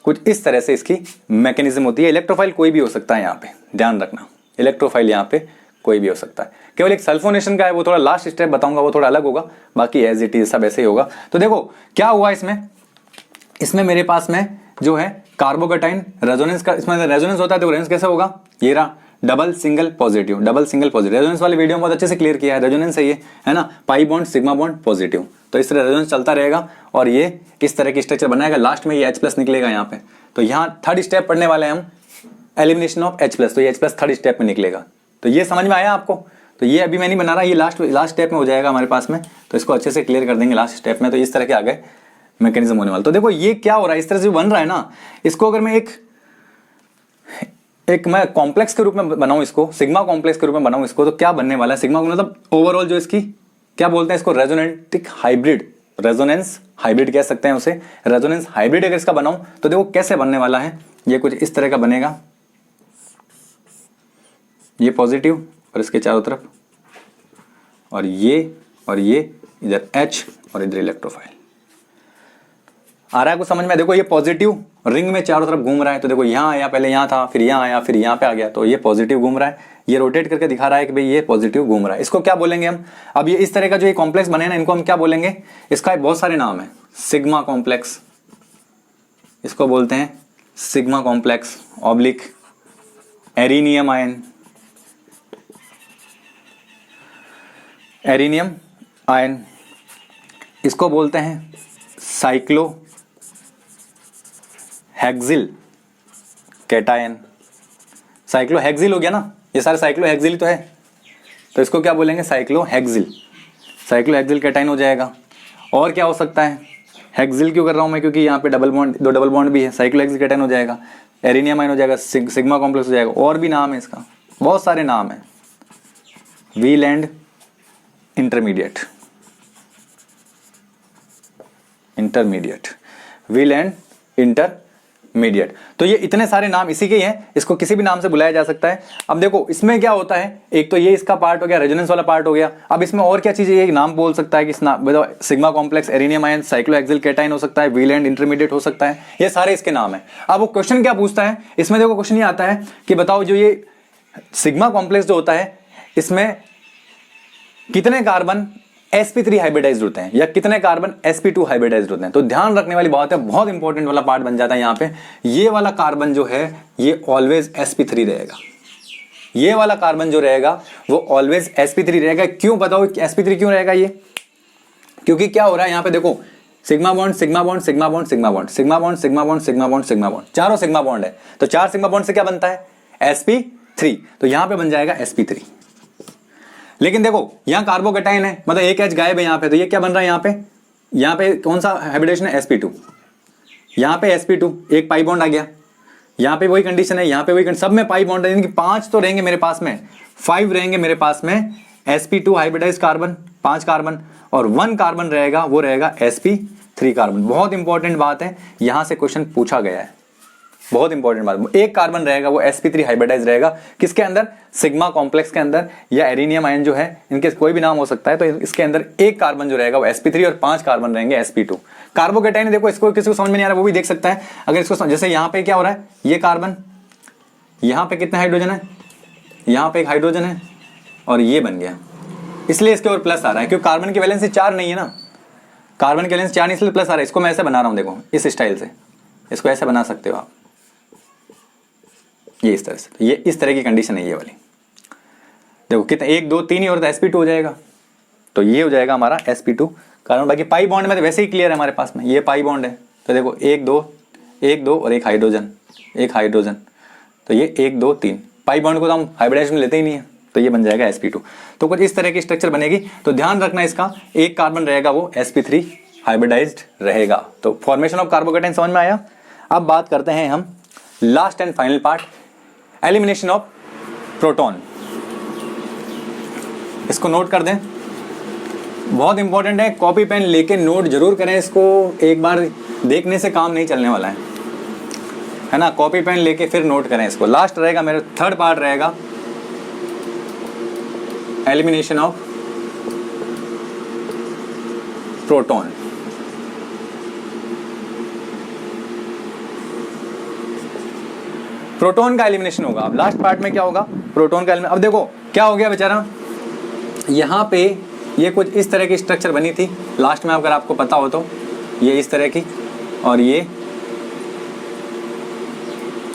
कुछ इस तरह से इसकी मैकेनिज्म होती है। इलेक्ट्रोफाइल कोई भी हो सकता है, यहाँ पे ध्यान रखना, इलेक्ट्रोफाइल यहाँ पे कोई भी हो सकता है। केवल एक सल्फोनेशन का है, वो थोड़ा लास्ट स्टेप बताऊंगा, वो थोड़ा अलग होगा, बाकी एज इट इज सब ऐसे ही होगा। तो देखो क्या हुआ इसमें मेरे पास में जो है कार्बोकेटाइन रेजोनेंस का, इसमें रेजोनेंस होता है तो रेजोनेंस कैसे होगा, ये रहा डबल सिंगल पॉजिटिव। रेजोनेंस वाले वीडियो में बहुत अच्छे से क्लियर किया है, रेजोनेंस है ये, है ना, pi bond sigma bond positive, तो इस तरह रेजोनेंस चलता रहेगा और ये इस तरह की स्ट्रक्चर बनाएगा। लास्ट में ये H+ निकलेगा यहाँ पे। तो यहाँ थर्ड स्टेप पढ़ने वाले हैं हम, एलिमिनेशन ऑफ H+, तो ये H+ थर्ड स्टेप में निकलेगा। तो ये समझ में आया आपको, तो ये अभी मैं नहीं बना रहा, ये लास्ट स्टेप में हो जाएगा हमारे पास में, तो इसको अच्छे से क्लियर कर देंगे लास्ट स्टेप में। तो इस तरह के आगे मैकेनिज्म होने वाला। तो देखो ये क्या हो रहा है, इस तरह से बन रहा है ना, इसको अगर मैं एक मैं कॉम्प्लेक्स के रूप में बनाऊं, इसको सिग्मा कॉम्प्लेक्स के रूप में बनाऊं इसको, तो क्या बनने वाला है, सिग्मा मतलब ओवरऑल जो इसकी क्या बोलते हैं इसको, रेजोनेंटिक हाइब्रिड, रेजोनेंस हाइब्रिड कह सकते हैं उसे, रेजोनेंस हाइब्रिड अगर इसका बनाऊं तो देखो कैसे बनने वाला है, ये कुछ इस तरह का बनेगा, ये पॉजिटिव और इसके चारों तरफ, और ये इधर H और इधर इलेक्ट्रोफाइल। आ रहा है कुछ समझ में? देखो ये पॉजिटिव रिंग में चारों तरफ घूम रहा है, तो देखो यहाँ आया, पहले यहाँ था, फिर यहाँ आया, फिर यहाँ पे आ गया, तो ये पॉजिटिव घूम रहा है, ये रोटेट करके दिखा रहा है कि भाई ये पॉजिटिव घूम रहा है। इसको क्या बोलेंगे हम, अब ये इस तरह का जो ये कॉम्प्लेक्स बने ना, इनको हम क्या बोलेंगे, इसका बहुत सारे नाम है, सिग्मा कॉम्प्लेक्स इसको बोलते हैं, सिग्मा कॉम्प्लेक्स ऑब्लिक एरिनियम आयन, इसको बोलते हैं cyclo hexyl cation. Cyclo hexyl हो गया ना, ये सारे साइक्लो हेक्सिल तो है, तो इसको क्या बोलेंगे, साइक्लो हेक्सिल कैटायन हो जाएगा। और क्या हो सकता है, हेक्सिल क्यों कर रहा हूं मैं, क्योंकि यहाँ पे दो डबल बॉन्ड भी है, साइक्लो हेक्सिल कैटायन हो जाएगा, एरिनियम आयन हो जाएगा, सिग्मा कॉम्प्लेक्स हो जाएगा, और भी नाम है इसका, बहुत सारे नाम है, wheel and intermediate, wheel and intermediate. तो ये इतने सारे नाम इसी के ही हैं, इसको किसी भी नाम से बुलाया जा सकता है। अब देखो इसमें क्या होता है, एक तो ये इसका पार्ट हो गया, रेजोनेंस वाला पार्ट हो गया। अब इसमें और क्या चीजें, ये नाम बोल सकता है कि बताओ, sigma complex, arenium ion, cyclohexyl cation हो सकता है, व्हील एंड इंटरमीडिएट हो सकता है, ये सारे इसके नाम है। अब वो क्वेश्चन क्या पूछता है इसमें, देखो क्वेश्चन ये आता है कि बताओ जो ये सिग्मा कॉम्प्लेक्स जो होता है, इसमें कितने कार्बन sp3 हाइब्रिडाइज्ड होते हैं या कितने कार्बन sp2 हाइब्रिडाइज्ड होते हैं। तो ध्यान रखने वाली बात है, बहुत इंपॉर्टेंट वाला पार्ट बन जाता है यहाँ पे, ये वाला कार्बन जो है ये ऑलवेज sp3 रहेगा, ये वाला कार्बन जो रहेगा वो ऑलवेज sp3 रहेगा। क्यों बताओ sp3 क्यों रहेगा ये, क्योंकि क्या हो रहा है यहाँ पे देखो, sigma bond sigma bond sigma bond sigma bond sigma bond sigma bond sigma bond sigma bond, चारों सिग्मा बॉन्ड है, तो 4 सिग्मा बॉन्ड से क्या बनता है, sp3, तो यहाँ पे बन जाएगा sp3। लेकिन देखो यहाँ कार्बोकेटाइन है, मतलब एक H गायब है यहाँ पे, तो ये क्या बन रहा है यहाँ पे कौन सा हाइब्रिडेशन है, sp2, यहाँ पे sp2, एक पाई बॉन्ड आ गया, यहाँ पे वही कंडीशन है, यहाँ पे वही कंडीशन, सब में पाई बॉन्ड है, यानी कि 5 तो रहेंगे मेरे पास में, 5 रहेंगे मेरे पास में sp2 हाइब्रिडाइज कार्बन, 5 कार्बन, और 1 कार्बन रहेगा, वो रहेगा sp3 कार्बन। बहुत इंपॉर्टेंट बात है, यहां से क्वेश्चन पूछा गया है, बहुत इंपॉर्टेंट बात, एक कार्बन रहेगा वो sp3 हाइब्रिडाइज रहेगा, किसके अंदर, सिग्मा कॉम्प्लेक्स के अंदर, या एरिनियम आयन जो है, इनके कोई भी नाम हो सकता है, तो इसके अंदर एक कार्बन जो रहेगा वो sp3 और 5 कार्बन रहेंगे sp2। कार्बोकेटाइन देखो, इसको किसी को समझ में नहीं आ रहा वो भी देख सकता है, अगर इसको जैसे यहाँ पे क्या हो रहा है, ये कार्बन, यहाँ पे कितने हाइड्रोजन है, यहाँ पे एक हाइड्रोजन है, और ये बन गया, इसलिए इसके ऊपर प्लस आ रहा है, क्योंकि कार्बन की वैलेंसी 4 नहीं है ना, कार्बन की वैलेंसी 4 नहीं, इसलिए प्लस आ रहा है। इसको मैं ऐसे बना रहा हूँ, देखो इस स्टाइल से, इसको ऐसे बना सकते हो आप, ये इस तरह से, तो ये इस तरह की कंडीशन है ये वाली, देखो कितने 1 2 3 ही और sp2 हो जाएगा, तो ये हो जाएगा हमारा sp2 कार्बन। बाकी पाई बॉन्ड में तो वैसे ही क्लियर है हमारे पास में, ये पाई बॉन्ड है, तो देखो 1 2 और एक हाइड्रोजन, तो ये 1 2 3, पाई बॉन्ड को तो हम हाइब्रिडाइजेशन लेते ही नहीं है, तो ये बन जाएगा sp2। तो कुछ इस तरह की स्ट्रक्चर बनेगी, तो ध्यान रखना इसका, एक कार्बन रहेगा वो sp3 हाइब्रिडाइज्ड रहेगा। तो फॉर्मेशन ऑफ कार्बोकेटाइन समझ में आया। अब बात करते हैं हम last and final part, elimination of proton. इसको नोट कर दें, बहुत इंपॉर्टेंट है, कॉपी पेन लेके नोट जरूर करें इसको, एक बार देखने से काम नहीं चलने वाला है ना। कॉपी पेन लेके फिर नोट करें इसको। लास्ट रहेगा मेरा थर्ड पार्ट रहेगा एलिमिनेशन ऑफ प्रोटॉन। प्रोटॉन का एलिमिनेशन होगा। अब लास्ट पार्ट में क्या होगा, प्रोटॉन का एलिमिनेशन। अब देखो क्या हो गया बेचारा, यहाँ पे ये कुछ इस तरह की स्ट्रक्चर बनी थी लास्ट में, अगर आपको पता हो तो, ये इस तरह की, और ये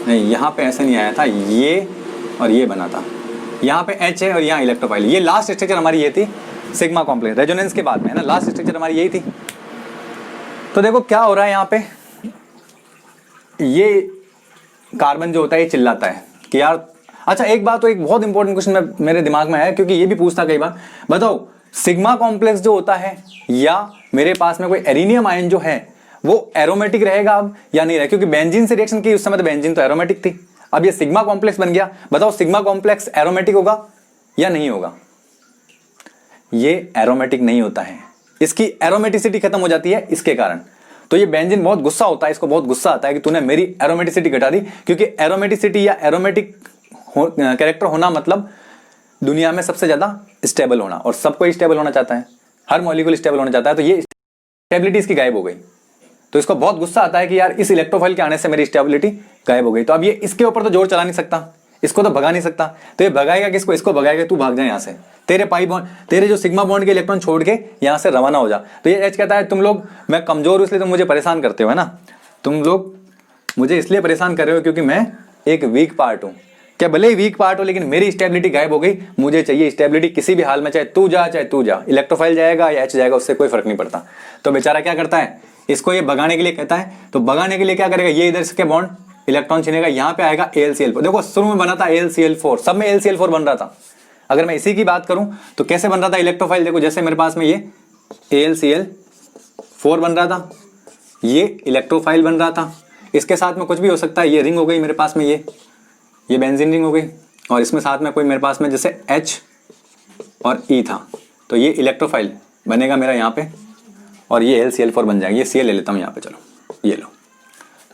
नहीं, यहाँ पे ऐसे नहीं आया था, ये और ये बना था, यहाँ पे H है और यहाँ इलेक्ट्रोफाइल। ये लास्ट स्ट्रक्चर हमारी ये थी सिग्मा कॉम्प्लेक्स, रेजोनेंस के बाद में है ना, लास्ट स्ट्रक्चर हमारी यही थी। तो देखो क्या हो रहा है यहाँ पे, ये कार्बन जो होता है ये चिल्लाता है कि यार, अच्छा एक बात, तो एक बहुत इंपॉर्टेंट क्वेश्चन मेरे दिमाग में आया, क्योंकि ये भी पूछता कई बार, बताओ सिग्मा कॉम्प्लेक्स जो होता है या मेरे पास में कोई एरिनियम आयन जो है वो एरोमेटिक रहेगा अब या नहीं रहेगा, क्योंकि बेंजीन से रिएक्शन की उस समय तो बेंजीन तो एरोमेटिक थी, अब ये सिग्मा कॉम्प्लेक्स बन गया, बताओ सिग्मा कॉम्प्लेक्स एरोमेटिक होगा या नहीं होगा। ये एरोमेटिक नहीं होता है, इसकी एरोमेटिसिटी खत्म हो जाती है इसके कारण। तो ये बेंजीन बहुत गुस्सा होता है, इसको बहुत गुस्सा आता है कि तूने मेरी एरोमेटिसिटी घटा दी, क्योंकि एरोमेटिसिटी या एरोमेटिक कैरेक्टर होना मतलब दुनिया में सबसे ज्यादा स्टेबल होना, और सबको स्टेबल होना चाहता है, हर मॉलिक्यूल स्टेबल होना चाहता है। तो ये स्टेबिलिटी इसकी गायब हो गई, तो इसको बहुत गुस्सा आता है कि यार इस इलेक्ट्रोफाइल के आने से मेरी स्टेबिलिटी गायब हो गई। तो अब ये इसके ऊपर तो जोर चला नहीं सकता, इसको तो भगा नहीं सकता, तो ये भगाएगा किसको, इसको भगाएगा, तू भाग जा यहाँ से, तेरे पाई बॉन्ड, तेरे जो सिग्मा बॉन्ड के इलेक्ट्रॉन छोड़ के यहाँ से रवाना हो जा। तो ये H कहता है तुम लोग, मैं कमजोर हूँ इसलिए तुम मुझे परेशान करते हो, है ना, तुम लोग मुझे इसलिए परेशान कर रहे हो क्योंकि मैं एक वीक पार्ट हूँ। क्या भले ही वीक पार्ट हो, लेकिन मेरी स्टेबिलिटी गायब हो गई, मुझे चाहिए स्टेबिलिटी किसी भी हाल में, चाहे तू जा, इलेक्ट्रोफाइल जाएगा या H जाएगा, उससे कोई फर्क नहीं पड़ता। तो बेचारा क्या करता है, इसको ये भगाने के लिए कहता है, तो भगाने के लिए क्या करेगा, ये इधर से बॉन्ड इलेक्ट्रॉन छीनेगा, यहाँ पे आएगा AlCl4। देखो शुरू में बना था AlCl4, सब में AlCl4 बन रहा था। अगर मैं इसी की बात करूं तो कैसे बन रहा था इलेक्ट्रोफाइल, देखो जैसे मेरे पास में ये AlCl4 बन रहा था, ये इलेक्ट्रोफाइल बन रहा था, इसके साथ में कुछ भी हो सकता है, ये रिंग हो गई मेरे पास में, ये बेंजीन रिंग हो गई, और इसमें साथ में कोई मेरे पास में जैसे H और E था, तो ये इलेक्ट्रोफाइल बनेगा मेरा यहाँ पे, और ये AlCl4 बन जाएगा। ये Cl ले लेता हूँ यहाँ पे, चलो ये लो,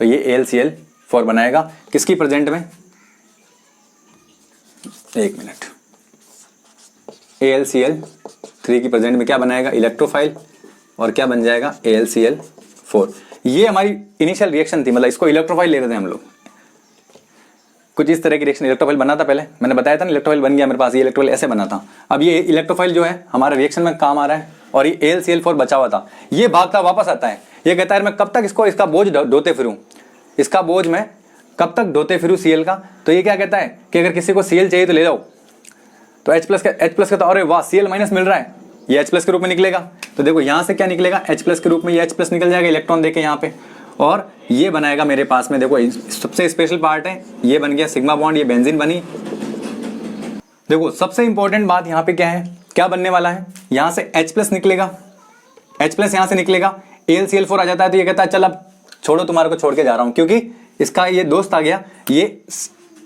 तो ये AlCl4 बनाएगा किसकी प्रेजेंट में, एक मिनट, AlCl3 की प्रेजेंट में क्या बनाएगा, इलेक्ट्रोफाइल, और क्या बन जाएगा AlCl4। ये हमारी इनिशियल रिएक्शन थी, मतलब इसको इलेक्ट्रोफाइल ले रहे थे हम लोग, कुछ इस तरह की रिएक्शन। इलेक्ट्रोफाइल बना था पहले, मैंने बताया था ना, इलेक्ट्रोफाइल बन गया मेरे पास, ये इलेक्ट्रोफाइल ऐसे बना था। अब ये इलेक्ट्रोफाइल जो है हमारा रिएक्शन में काम आ रहा है, और ये AlCl4 बचा हुआ था, ये भागता वापस आता है, ये कहता है मैं कब तक इसको, इसका बोझ ढोते फिरूं, इसका बोझ मैं कब तक ढोते फिरूं Cl का। तो ये क्या कहता है कि अगर किसी को Cl चाहिए तो ले जाओ, तो H प्लस कहता है अरे वाह Cl माइनस मिल रहा है, ये H प्लस के रूप में निकलेगा। तो देखो यहाँ से क्या निकलेगा, H प्लस के रूप में ये H प्लस निकल जाएगा, इलेक्ट्रॉन देके यहाँ पे, और ये बनाएगा मेरे पास में, देखो सबसे स्पेशल पार्ट है, ये बन गया सिग्मा बॉन्ड, ये बेंजीन बनी। देखो सबसे इंपॉर्टेंट बात यहाँ पे क्या है, क्या बनने वाला है, यहाँ से H प्लस निकलेगा, H प्लस यहाँ से निकलेगा, AlCl4 आ जाता है, तो ये कहता है चल अब छोड़ो, तुम्हारे को छोड़ के जा रहा हूँ, क्योंकि इसका ये दोस्त आ गया, ये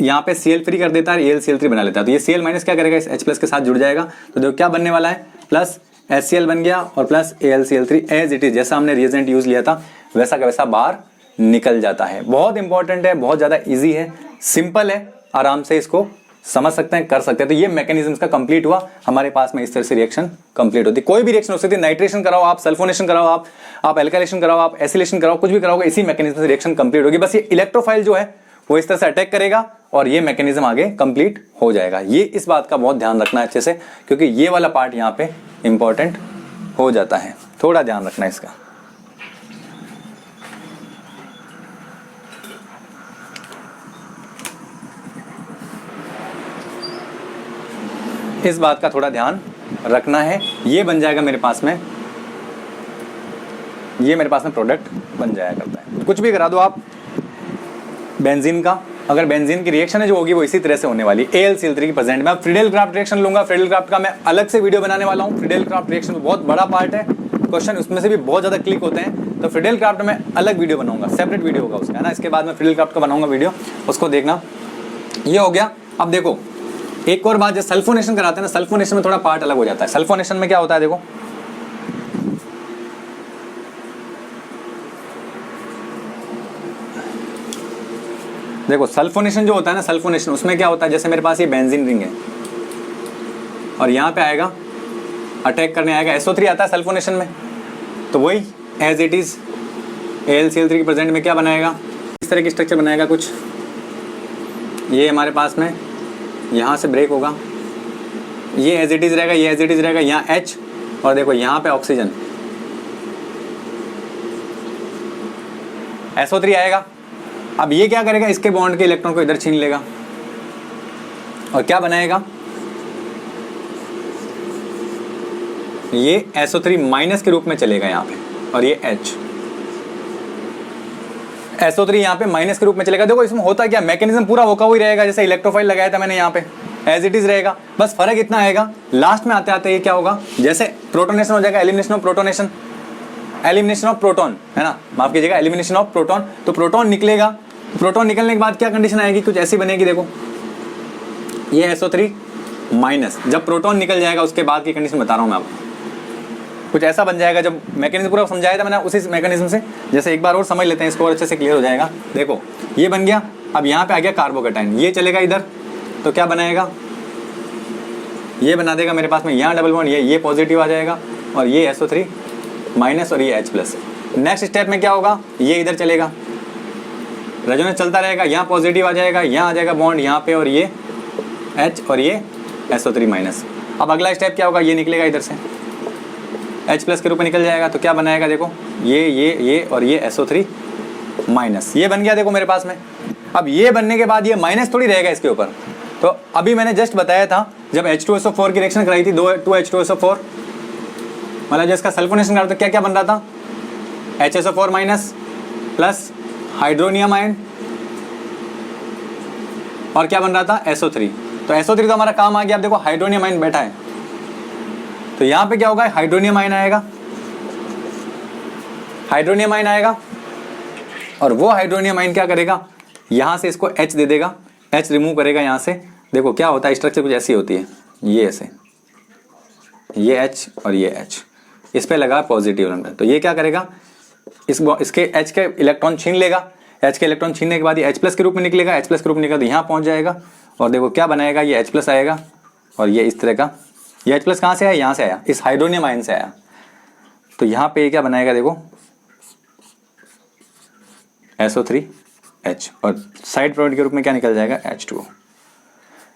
यहाँ पे Cl फ्री कर देता है, AlCl3 बना लेता है, तो ये Cl माइनस क्या करेगा, इस H प्लस के साथ जुड़ जाएगा। तो देखो क्या बनने वाला है, प्लस HCl बन गया और plus AlCl3 as it is, जैसा हमने रिएजेंट यूज लिया था वैसा का वैसा बाहर निकल जाता है। बहुत इंपॉर्टेंट है, बहुत ज़्यादा ईजी है, सिंपल है, आराम से इसको समझ सकते हैं, कर सकते हैं। तो ये मैकेनिज्म का कंप्लीट हुआ, हमारे पास में इस तरह से रिएक्शन कंप्लीट होती है। कोई भी रिएक्शन हो सकती है, नाइट्रेशन कराओ आप, सल्फोनेशन कराओ आप एल्काइलेशन कराओ, आप एसिलेशन कराओ, कुछ भी कराओगे, इसी मैकेनिज्म से रिएक्शन कंप्लीट होगी। बस ये इलेक्ट्रोफाइल जो है वो इस तरह से अटैक करेगा और ये मैकेनिज्म आगे कंप्लीट हो जाएगा। ये इस बात का बहुत ध्यान रखना है अच्छे से, क्योंकि ये वाला पार्ट यहाँ पे इंपॉर्टेंट हो जाता है, थोड़ा ध्यान रखना है इसका। इस बात का थोड़ा ध्यान रखना है। ये बन जाएगा मेरे पास में, ये मेरे पास में प्रोडक्ट बन जाया करता है। कुछ भी करा दो आप बेंजीन का, अगर बेंजीन की रिएक्शन है जो होगी वो इसी तरह से होने वाली। AlCl3 की प्रेजेंट में फ्रीडेल क्राफ्ट रिएक्शन लूंगा, फ्रीडेल क्राफ्ट का मैं अलग से वीडियो बनाने वाला हूँ। फ्रीडेल क्राफ्ट रिएक्शन में बहुत बड़ा पार्ट है, क्वेश्चन उसमें से भी बहुत ज़्यादा क्लिक होते हैं। तो फ्रीडल क्राफ्ट में अलग वीडियो बनाऊंगा, सेपरेट वीडियो होगा उसका, है ना। इसके बाद में फ्रीडल क्राफ्ट का बनाऊंगा वीडियो, उसको देखना। ये हो गया। अब देखो एक और बात, जब सल्फोनेशन कराते हैं ना, सल्फोनेशन में थोड़ा पार्ट अलग हो जाता है। सल्फोनेशन में क्या होता है, देखो देखो सल्फोनेशन जो होता है ना, सल्फोनेशन उसमें क्या होता है, जैसे मेरे पास ये बेंजीन रिंग है और यहाँ पे आएगा अटैक करने आएगा, SO3 आता है सल्फोनेशन में। तो वही एज इट इज AlCl3 के प्रेजेंट में क्या बनाएगा, इस तरह की स्ट्रक्चर बनाएगा कुछ। ये हमारे पास में यहाँ से ब्रेक होगा, ये एज इट इज रहेगा, ये एज इट इज रहेगा, यहाँ H और देखो यहाँ पे ऑक्सीजन SO3 आएगा। अब ये क्या करेगा, इसके बॉन्ड के इलेक्ट्रॉन को इधर छीन लेगा और क्या बनाएगा, ये SO3 माइनस के रूप में चलेगा यहाँ पे, और ये H SO3 यहाँ पे माइनस के रूप में चलेगा। देखो इसमें होता क्या, मैकेनिज्म पूरा होका हुई रहेगा, जैसे इलेक्ट्रोफाइल लगाया था मैंने यहाँ पे, एज इट इज रहेगा। बस फर्क इतना आएगा, लास्ट में आते आते ये क्या होगा, जैसे प्रोटोनेशन हो जाएगा, elimination of protonation, elimination of proton, है ना, माफ कीजिएगा, एलिमिनेशन ऑफ प्रोटॉन। तो प्रोटॉन निकलेगा, प्रोटॉन निकलने के बाद क्या कंडीशन आएगी, कुछ ऐसी बनेगी, देखो ये SO3 माइनस, जब प्रोटॉन निकल जाएगा उसके बाद की कंडीशन बता रहा हूँ मैं आपको, कुछ ऐसा बन जाएगा। जब मैकेनिज्म पूरा समझाया था मैंने उसी मैकेनिज्म से, जैसे एक बार और समझ लेते हैं इसको और अच्छे से क्लियर हो जाएगा। देखो ये बन गया, अब यहाँ पे आ गया कार्बोकेटाइन, ये चलेगा इधर, तो क्या बनाएगा, ये बना देगा मेरे पास में यहाँ डबल बॉन्ड, ये पॉजिटिव आ जाएगा और ये SO3 माइनस और ये H प्लस। नेक्स्ट स्टेप में क्या होगा, ये इधर चलेगा, रेजोनेंस चलता रहेगा, यहाँ पॉजिटिव आ जाएगा, यहाँ आ जाएगा बॉन्ड यहाँ पे और ये H और ये SO3 माइनस। अब अगला स्टेप क्या होगा, ये निकलेगा इधर से, H प्लस के रूप में निकल जाएगा, तो क्या बनाएगा, देखो ये और ये SO3 माइनस, ये बन गया देखो मेरे पास में। अब ये बनने के बाद ये माइनस थोड़ी रहेगा इसके ऊपर, तो अभी मैंने जस्ट बताया था जब H2SO4 की रिएक्शन कराई थी, 2H2SO4 मतलब जिसका सल्फोनेशन करा, तो क्या क्या बन रहा था, HSO4 minus plus hydronium ion और क्या बन रहा था, SO3। तो SO3 तो हमारा काम आ गया। अब देखो हाइड्रोनियम आयन बैठा है, तो यहाँ पे क्या होगा, हाइड्रोनियम आयन आएगा, हाइड्रोनियम आयन आएगा और वो हाइड्रोनियम आयन क्या करेगा, यहाँ से इसको H दे देगा, H रिमूव करेगा यहाँ से। देखो क्या होता है, स्ट्रक्चर कुछ ऐसी होती है, ये ऐसे, ये H और ये H, इस पे लगा पॉजिटिव नंबर, तो ये क्या करेगा, इसके H के इलेक्ट्रॉन छीन लेगा, H के इलेक्ट्रॉन छीनने के बाद ये H प्लस के रूप में निकलेगा, H प्लस के रूप में निकलेगा तो यहाँ पहुँच जाएगा और देखो क्या बनाएगा, ये H प्लस आएगा और ये इस तरह का, ये H प्लस कहाँ से आया, यहाँ से आया, इस हाइड्रोनियम आयन से आया। तो यहाँ पे क्या बनाएगा, देखो SO3H और साइड प्रोडक्ट के रूप में क्या निकल जाएगा, H2O।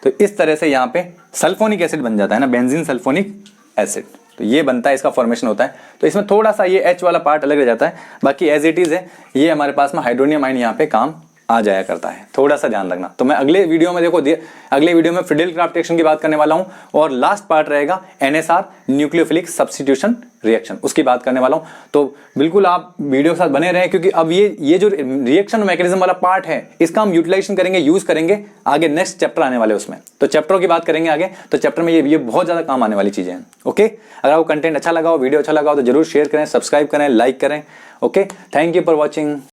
तो इस तरह से यहाँ पे सल्फोनिक एसिड बन जाता है ना, बेंजीन सल्फोनिक एसिड। तो ये बनता है, इसका फॉर्मेशन होता है। तो इसमें थोड़ा सा ये H वाला पार्ट अलग रह जाता है, बाकी एज इट इज है। ये हमारे पास में हाइड्रोनियम आयन यहाँ पे काम आ जाया करता है, थोड़ा सा ध्यान रखना। तो मैं अगले वीडियो में देखो, अगले वीडियो में फ्रीडल क्राफ्ट रिएक्शन की बात करने वाला हूं और लास्ट पार्ट रहेगा NSR न्यूक्लियोफिलिक सब्स्टिट्यूशन रिएक्शन, उसकी बात करने वाला हूं। तो बिल्कुल आप वीडियो के साथ बने रहें, क्योंकि अब ये जो रिएक्शन मैकेनिज्म वाला पार्ट है, इसका हम यूटिलाइजेशन करेंगे, यूज करेंगे आगे, नेक्स्ट चैप्टर आने वाले उसमें। तो चैप्टरों की बात करेंगे आगे, तो चैप्टर में ये बहुत ज्यादा काम आने वाली चीजें हैं। ओके, अगर आपको कंटेंट अच्छा लगा हो, वीडियो अच्छा लगा हो, तो जरूर शेयर करें, सब्सक्राइब करें, लाइक करें। Okay, thank you for watching.